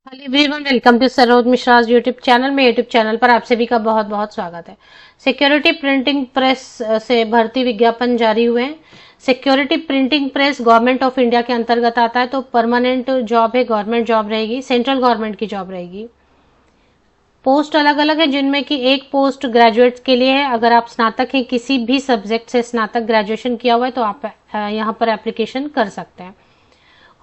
Hello everyone, welcome to Saroj Mishra's YouTube channel में। YouTube channel पर आप सभी का बहुत बहुत स्वागत है। सिक्योरिटी प्रिंटिंग प्रेस से भर्ती विज्ञापन जारी हुए हैं। Security printing press government of India के अंतर्गत आता है, तो परमानेंट जॉब है, गवर्नमेंट जॉब रहेगी, सेंट्रल गवर्नमेंट की जॉब रहेगी। पोस्ट अलग अलग है, जिनमें कि एक पोस्ट ग्रेजुएट्स के लिए है। अगर आप स्नातक हैं, किसी भी सब्जेक्ट से स्नातक ग्रेजुएशन किया हुआ है, तो आप यहाँ पर एप्लीकेशन कर सकते हैं।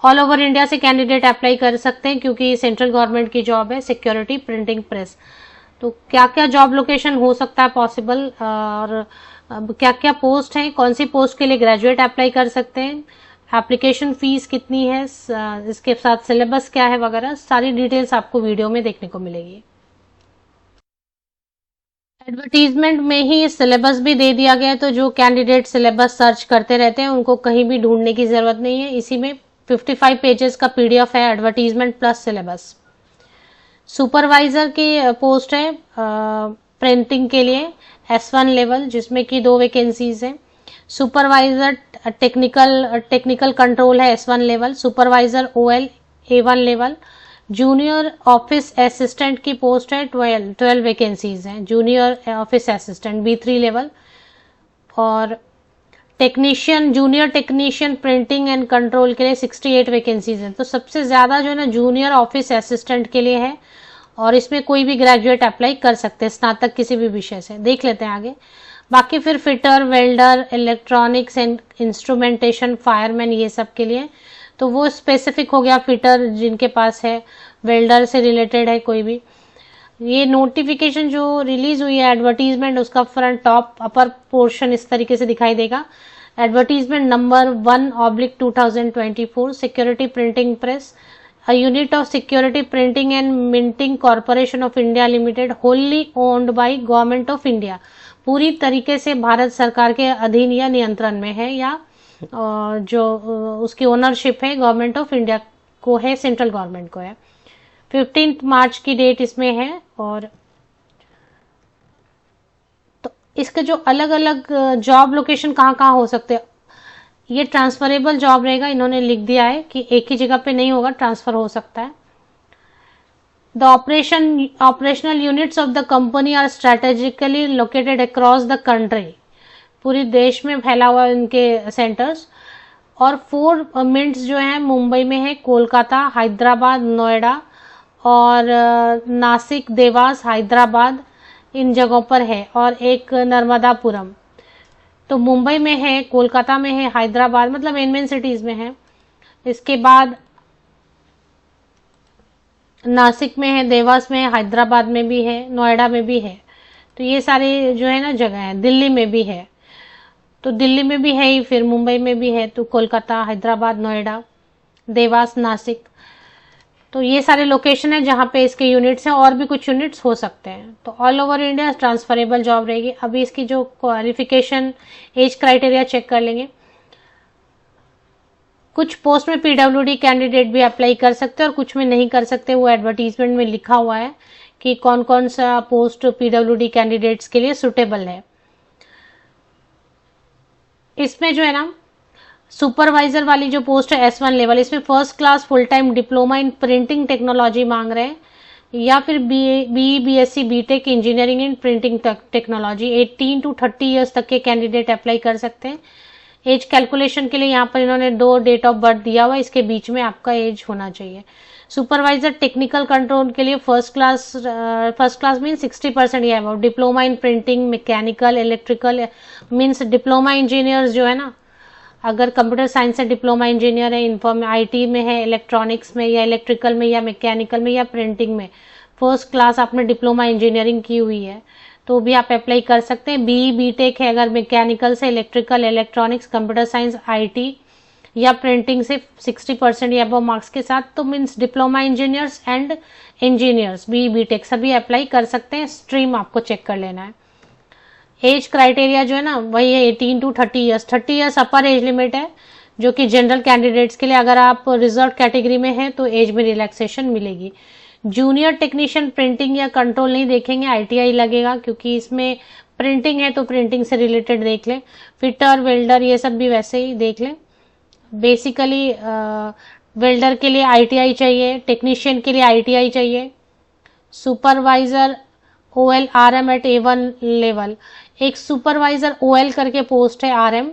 ऑल ओवर इंडिया से कैंडिडेट अप्लाई कर सकते हैं, क्योंकि सेंट्रल गवर्नमेंट की जॉब है सिक्योरिटी प्रिंटिंग प्रेस। तो क्या क्या जॉब लोकेशन हो सकता है पॉसिबल, और क्या क्या पोस्ट है, कौन सी पोस्ट के लिए ग्रेजुएट अप्लाई कर सकते हैं, एप्लीकेशन फीस कितनी है, इसके साथ सिलेबस क्या है वगैरह, सारी डिटेल्स आपको वीडियो में देखने को मिलेगी। एडवर्टीजमेंट में ही सिलेबस भी दे दिया गया है, तो जो कैंडिडेट सिलेबस सर्च करते रहते हैं उनको कहीं भी ढूंढने की जरूरत नहीं है। इसी में 55 पेजेस का पीडीएफ है, एडवर्टीजमेंट प्लस सिलेबस। सुपरवाइजर की पोस्ट है प्रिंटिंग के लिए, S1 लेवल, जिसमें कि 2 वैकेंसीज हैं। सुपरवाइजर टेक्निकल कंट्रोल है, S1 level. Supervisor OL A1 level. Junior office assistant की पोस्ट है, 12 वैकेंसीज हैं। Junior office assistant B3 level. और technician, junior technician printing and control के लिए 68 वैकेंसीज हैं। तो सबसे ज्यादा जो है ना जूनियर ऑफिस असिस्टेंट के लिए है, और इसमें कोई भी ग्रेजुएट अप्लाई कर सकते हैं, स्नातक किसी भी विषय से। देख लेते हैं आगे। बाकी फिर fitter, welder, electronics and instrumentation, fireman, ये सब के लिए तो वो स्पेसिफिक हो गया। फिटर जिनके पास है, वेल्डर से रिलेटेड है कोई भी। ये नोटिफिकेशन जो रिलीज हुई है एडवर्टीजमेंट, उसका फ्रंट टॉप अपर पोर्शन इस तरीके से दिखाई देगा। Advertisement number 1/2024, security printing press, a unit of security printing and minting corporation of India limited, wholly owned by government of India. पूरी तरीके से भारत सरकार के अधीन या नियंत्रण में है, या जो उसकी ओनरशिप है गवर्नमेंट ऑफ इंडिया को है, सेंट्रल गवर्नमेंट को है। 15 मार्च की डेट इसमें है। और तो इसके जो अलग अलग जॉब लोकेशन कहाँ कहाँ हो सकते हैं, ये ट्रांसफरेबल जॉब रहेगा। इन्होंने लिख दिया है कि एक ही जगह पे नहीं होगा, ट्रांसफर हो सकता है। The operational units of the company are strategically located across the country. पूरी देश में फैला हुआ है उनके सेंटर्स। और 4 मिंट्स जो है मुंबई में है, कोलकाता, हैदराबाद, नोएडा और नासिक, देवास, हैदराबाद, इन जगहों पर है। और एक नर्मदापुरम। तो मुंबई में है, कोलकाता में है, हैदराबाद, मतलब मेन सिटीज में है। इसके बाद नासिक में है, देवास में है, हैदराबाद में भी है, नोएडा में भी है। तो ये सारे जो है ना जगह है। दिल्ली में भी है, तो दिल्ली में भी है ही, फिर मुंबई में भी है, तो कोलकाता, हैदराबाद, नोएडा, देवास, नासिक, तो ये सारे लोकेशन है जहाँ पे इसके यूनिट्स हैं। और भी कुछ यूनिट्स हो सकते हैं। तो all over India transferable job रहेगी। अभी इसकी जो क्वालिफिकेशन, एज क्राइटेरिया चेक कर लेंगे। कुछ पोस्ट में PWD कैंडिडेट भी अप्लाई कर सकते हैं और कुछ में नहीं कर सकते। वो एडवर्टीजमेंट में लिखा हुआ है कि कौन कौन सा पोस्ट PWD कैंडिडेट्स के लिए सुटेबल है। इसमें जो है ना सुपरवाइजर वाली जो पोस्ट है S1 लेवल, इसमें first class full time diploma in printing technology मांग रहे हैं, या फिर BSc BTech engineering in printing technology. 18 to 30 years तक के कैंडिडेट अप्लाई कर सकते हैं। एज कैलकुलेशन के लिए यहाँ पर इन्होंने 2 डेट ऑफ बर्थ दिया हुआ है, इसके बीच में आपका एज होना चाहिए। सुपरवाइजर टेक्निकल कंट्रोल के लिए फर्स्ट क्लास मीन 60% या about, diploma in printing, mechanical, electrical, means diploma engineers जो है ना, अगर कंप्यूटर साइंस से डिप्लोमा इंजीनियर है, IT में है, इलेक्ट्रॉनिक्स में या इलेक्ट्रिकल में या मैकेनिकल में या प्रिंटिंग में, फर्स्ट क्लास आपने डिप्लोमा इंजीनियरिंग की हुई है, तो भी आप अप्लाई कर सकते हैं। BTech है अगर मैकेनिकल से, electrical, electronics, computer science, IT या प्रिंटिंग से 60% या अबव मार्क्स के साथ, तो means diploma engineers and engineers BTech सभी अप्लाई कर सकते हैं। स्ट्रीम आपको चेक कर लेना है। एज क्राइटेरिया जो है ना वही है 18 to 30 years. 30 years upper age limit है, जो कि जनरल कैंडिडेट्स के लिए। अगर आप रिजर्व कैटेगरी में हैं तो एज में रिलैक्सेशन मिलेगी। जूनियर टेक्नीशियन प्रिंटिंग या कंट्रोल नहीं देखेंगे, ITI लगेगा, क्योंकि इसमें प्रिंटिंग है तो प्रिंटिंग से रिलेटेड देख लें। फिटर, वेल्डर, ये सब भी वैसे ही देख लें। बेसिकली वेल्डर के लिए आईटीआई चाहिए, टेक्नीशियन के लिए आईटीआई चाहिए, supervisor OL RM at A1 level, एक सुपरवाइजर ओएल करके पोस्ट है आरएम,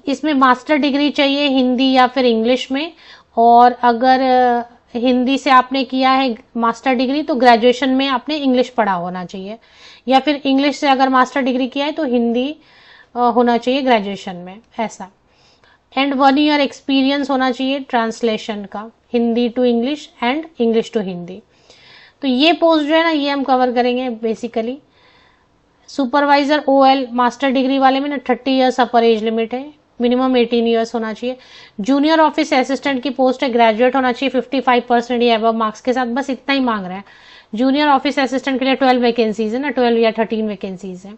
इसमें मास्टर डिग्री चाहिए हिंदी या फिर इंग्लिश में, और अगर हिंदी से आपने किया है मास्टर डिग्री तो ग्रेजुएशन में आपने इंग्लिश पढ़ा होना चाहिए, या फिर इंग्लिश से अगर मास्टर डिग्री किया है तो हिंदी होना चाहिए ग्रेजुएशन में, ऐसा। एंड 1 ईयर एक्सपीरियंस होना चाहिए ट्रांसलेशन का, Hindi to English and English to Hindi. तो ये पोस्ट जो है ना, ये हम कवर करेंगे basically. Supervisor OL master degree वाले में ना 30 ईयर्स अपर एज लिमिट है, मिनिमम 18 ईयर्स होना चाहिए। जूनियर ऑफिस असिस्टेंट की पोस्ट है, ग्रेजुएट होना चाहिए 55% या अबव मार्क्स के साथ, बस इतना ही मांग रहा है। जूनियर ऑफिस असिस्टेंट के लिए 12 वैकेंसीज है ना, 12 या 13 वैकेंसीज है।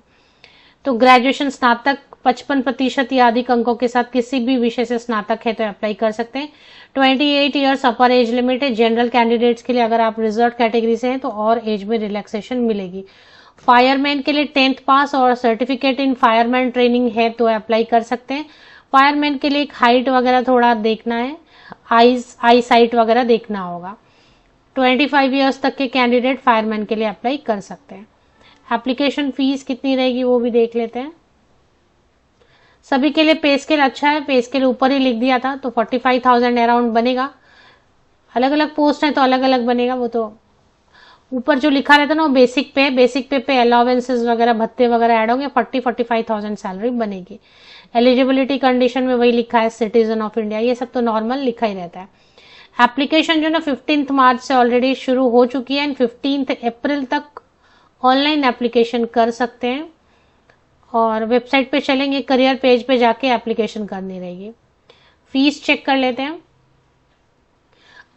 तो ग्रेजुएशन स्नातक 55% या अधिक अंकों के साथ किसी भी विषय से स्नातक है तो अप्लाई कर सकते हैं। 28 ईयर्स अपर एज लिमिट है। जनरल कैंडिडेट्स के लिए अगर आप रिजर्व कैटेगरी से हैं तो और एज में रिलैक्सेशन मिलेगी। फायरमैन के लिए 10th पास और सर्टिफिकेट इन फायरमैन ट्रेनिंग है तो अप्लाई कर सकते हैं। फायरमैन के लिए हाइट वगैरह थोड़ा देखना है, आई साइट वगैरह देखना होगा। 25 ईयर्स तक के कैंडिडेट फायरमैन के लिए अप्लाई कर सकते हैं। एप्लीकेशन फीस कितनी रहेगी वो भी देख लेते हैं। सभी के लिए पे स्केल अच्छा है, पे स्केल ऊपर ही लिख दिया था तो 45,000 अराउंड बनेगा। अलग अलग पोस्ट है तो अलग अलग बनेगा, वो तो ऊपर जो लिखा रहता है ना वो बेसिक पे अलाउंसेस वगैरह भत्ते वगैरह ऐड होंगे, 45,000 सैलरी बनेगी। एलिजिबिलिटी कंडीशन में वही लिखा है, सिटीजन ऑफ इंडिया, ये सब तो नॉर्मल लिखा ही रहता है। एप्लीकेशन जो ना 15 मार्च से ऑलरेडी शुरू हो चुकी है एंड 15 अप्रैल तक ऑनलाइन एप्लीकेशन कर सकते हैं, और वेबसाइट पे चलेंगे, करियर पेज पे जाके एप्लीकेशन करनी रहेगी। फीस चेक कर लेते हैं।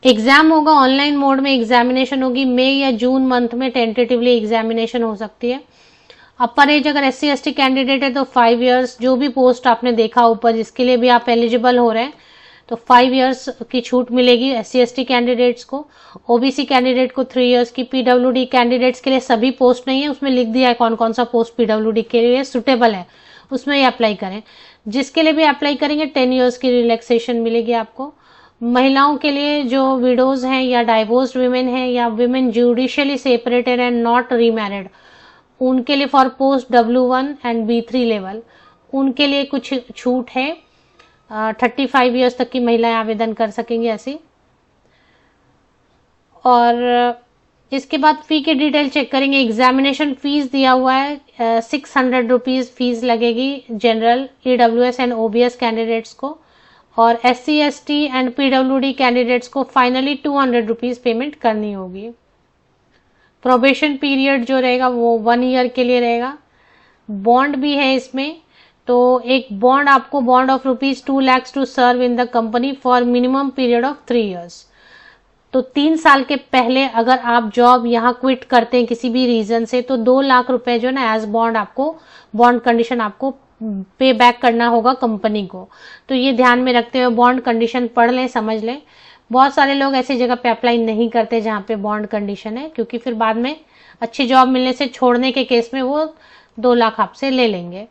एग्जाम होगा ऑनलाइन मोड में, एग्जामिनेशन होगी मई या जून मंथ में, टेंटेटिवली एग्जामिनेशन हो सकती है। अपर एज अगर SC/ST कैंडिडेट है तो 5 ईयर्स, जो भी पोस्ट आपने देखा ऊपर जिसके लिए भी आप एलिजिबल हो रहे हैं तो 5 ईयर्स की छूट मिलेगी SC/ST कैंडिडेट्स को। OBC कैंडिडेट को 3 ईयर्स की। PWD कैंडिडेट्स के लिए सभी पोस्ट नहीं है, उसमें लिख दिया है कौन कौन सा पोस्ट PWD के लिए सुटेबल है, उसमें ही अप्लाई करें। जिसके लिए भी अप्लाई करेंगे 10 ईयर्स की रिलैक्सेशन मिलेगी आपको। महिलाओं के लिए जो विडोज हैं या डाइवोर्स्ड वीमेन हैं या women judicially separated and not remarried, उनके लिए for post W1 and B3 level, उनके लिए कुछ छूट है। 35 ईयर्स तक की महिलाएं आवेदन कर सकेंगी ऐसी। और इसके बाद फी की डिटेल चेक करेंगे। एग्जामिनेशन फीस दिया हुआ है 600 रुपीज फीस लगेगी general, EWS and OBS candidates को, और SC/ST एंड PWD कैंडिडेट्स को फाइनली 200 रुपीज पेमेंट करनी होगी। प्रोबेशन पीरियड जो रहेगा वो 1 ईयर के लिए रहेगा। बॉन्ड भी है इसमें, तो एक बॉन्ड आपको, bond of ₹2 lakhs to serve in the company for minimum period of 3 years. तो 3 साल के पहले अगर आप जॉब यहाँ क्विट करते हैं किसी भी रीजन से तो 2 लाख रुपए जो ना एज बॉन्ड आपको, बॉन्ड कंडीशन आपको पे बैक करना होगा कंपनी को। तो ये ध्यान में रखते हुए बॉन्ड कंडीशन पढ़ लें, समझ लें। बहुत सारे लोग ऐसी जगह पे अप्लाई नहीं करते जहाँ पे बॉन्ड कंडीशन है, क्योंकि फिर बाद में अच्छी जॉब मिलने से छोड़ने के केस में वो 2 लाख आपसे ले लेंगे।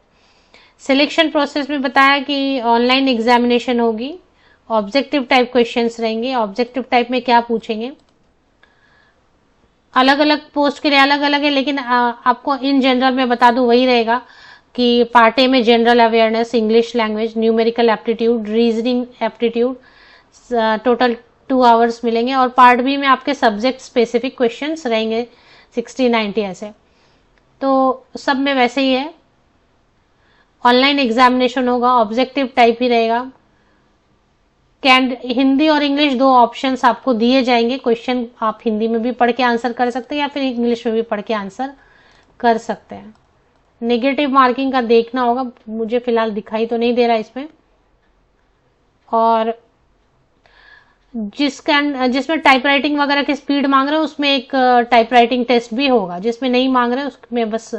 सिलेक्शन प्रोसेस में बताया कि ऑनलाइन एग्जामिनेशन होगी, ऑब्जेक्टिव टाइप क्वेश्चंस रहेंगे। ऑब्जेक्टिव टाइप में क्या पूछेंगे, अलग अलग पोस्ट के लिए अलग अलग है, लेकिन आपको इन जनरल में बता दूं वही रहेगा कि पार्ट ए में general awareness, English language, numerical aptitude, reasoning aptitude, total 2 hours मिलेंगे। और पार्ट बी में आपके सब्जेक्ट स्पेसिफिक क्वेश्चंस रहेंगे 60-90 ऐसे। तो सब में वैसे ही है, ऑनलाइन एग्जामिनेशन होगा, ऑब्जेक्टिव टाइप ही रहेगा। हिंदी और इंग्लिश 2 ऑप्शंस आपको दिए जाएंगे। क्वेश्चन आप हिंदी में भी पढ़ के आंसर कर सकते हैं या फिर इंग्लिश में भी पढ़ के आंसर कर सकते हैं। नेगेटिव मार्किंग का देखना होगा, मुझे फिलहाल दिखाई तो नहीं दे रहा इसमें। और जिसमें टाइपराइटिंग वगैरह की स्पीड मांग रहे हो उसमें एक टाइपराइटिंग टेस्ट भी होगा। जिसमें नहीं मांग रहे उसमें बस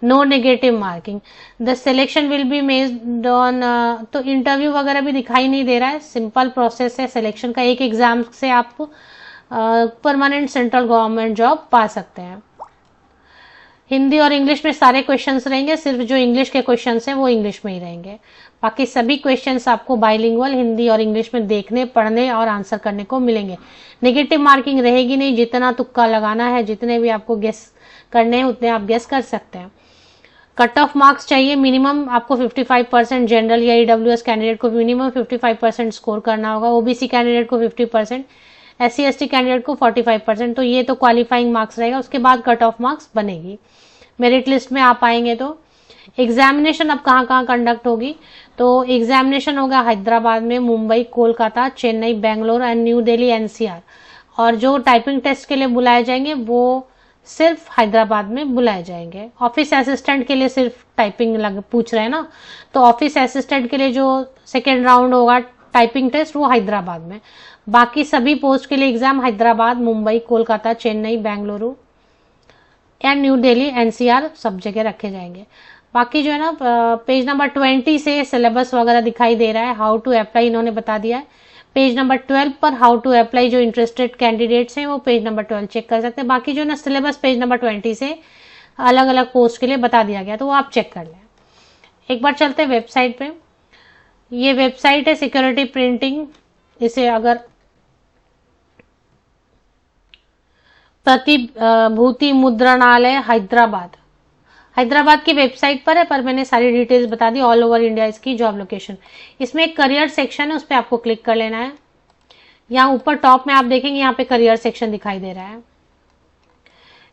no negative marking. The selection will be made on, तो इंटरव्यू वगैरह भी दिखाई नहीं दे रहा है, सिंपल प्रोसेस है सिलेक्शन का। एक एग्जाम से आप परमानेंट सेंट्रल गवर्नमेंट जॉब पा सकते हैं। हिंदी और इंग्लिश में सारे क्वेश्चंस रहेंगे, सिर्फ जो इंग्लिश के क्वेश्चंस हैं वो इंग्लिश में ही रहेंगे। बाकी सभी क्वेश्चंस आपको बाइलिंगुअल हिंदी और इंग्लिश में देखने, पढ़ने और आंसर करने को मिलेंगे। नेगेटिव मार्किंग रहेगी नहीं, जितना तुक्का लगाना है, जितने भी आपको गेस करने हैं उतने आप गेस कर सकते हैं। कट ऑफ मार्क्स चाहिए मिनिमम आपको 55%, जनरल या ईडब्ल्यूएस कैंडिडेट को मिनिमम 55% स्कोर करना होगा, ओबीसी कैंडिडेट को 50%, SC ST कैंडिडेट को 45%। तो ये तो क्वालिफाइंग मार्क्स रहेगा, उसके बाद कट ऑफ मार्क्स बनेगी। मेरिट लिस्ट में आप आएंगे तो एग्जामिनेशन अब कहाँ कंडक्ट होगी, तो एग्जामिनेशन होगा हैदराबाद में, Mumbai, Kolkata, Chennai, Bangalore and new Delhi NCR। और जो टाइपिंग टेस्ट के लिए बुलाए जाएंगे वो सिर्फ हैदराबाद में बुलाए जाएंगे। ऑफिस असिस्टेंट के लिए सिर्फ टाइपिंग पूछ रहे हैं ना, तो ऑफिस असिस्टेंट के लिए जो सेकेंड राउंड होगा टाइपिंग टेस्ट वो हैदराबाद में। बाकी सभी पोस्ट के लिए exam Hyderabad, Mumbai, Kolkata, Chennai, Bengaluru and new Delhi NCR सब जगह रखे जाएंगे। बाकी जो है ना पेज नंबर 20 से सिलेबस वगैरह दिखाई दे रहा है, हाउ टू अप्लाई इन्होंने बता दिया है। पेज नंबर 12 पर हाउ टू अप्लाई जो इंटरेस्टेड कैंडिडेट्स हैं वो पेज नंबर 12 चेक कर सकते हैं। बाकी जो है ना सिलेबस पेज नंबर 20 से अलग अलग पोस्ट के लिए बता दिया गया, तो वो आप चेक कर लें। एक बार चलते हैं वेबसाइट पे। ये वेबसाइट है सिक्योरिटी प्रिंटिंग, इसे अगर प्रतिभूति मुद्रणालय हैदराबाद की वेबसाइट पर है, पर मैंने सारी डिटेल्स बता दी। ऑल ओवर इंडिया इसकी जॉब लोकेशन। इसमें एक करियर सेक्शन है, उस पर आपको क्लिक कर लेना है। यहाँ ऊपर टॉप में आप देखेंगे यहाँ पे करियर सेक्शन दिखाई दे रहा है।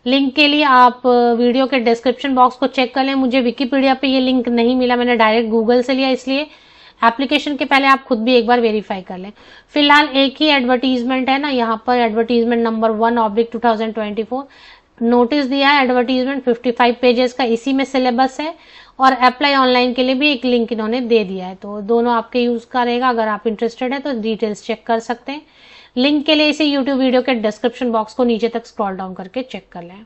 लिंक के लिए आप वीडियो के डिस्क्रिप्शन बॉक्स को चेक कर लें। मुझे विकिपीडिया पे ये लिंक नहीं मिला, मैंने डायरेक्ट गूगल से लिया, इसलिए एप्लीकेशन के पहले आप खुद भी एक बार वेरीफाई कर लें। फिलहाल एक ही एडवर्टीजमेंट है ना, यहाँ पर एडवर्टीजमेंट नंबर 1/2024 नोटिस दिया है एडवर्टीजमेंट 55 पेजेस का, इसी में सिलेबस है और अप्लाई ऑनलाइन के लिए भी एक लिंक इन्होंने दे दिया है, तो दोनों आपके यूज का रहेगा। अगर आप इंटरेस्टेड है तो डिटेल्स चेक कर सकते हैं। लिंक के लिए इसे यूट्यूब वीडियो के डिस्क्रिप्शन बॉक्स को नीचे तक स्क्रॉल डाउन करके चेक कर लें।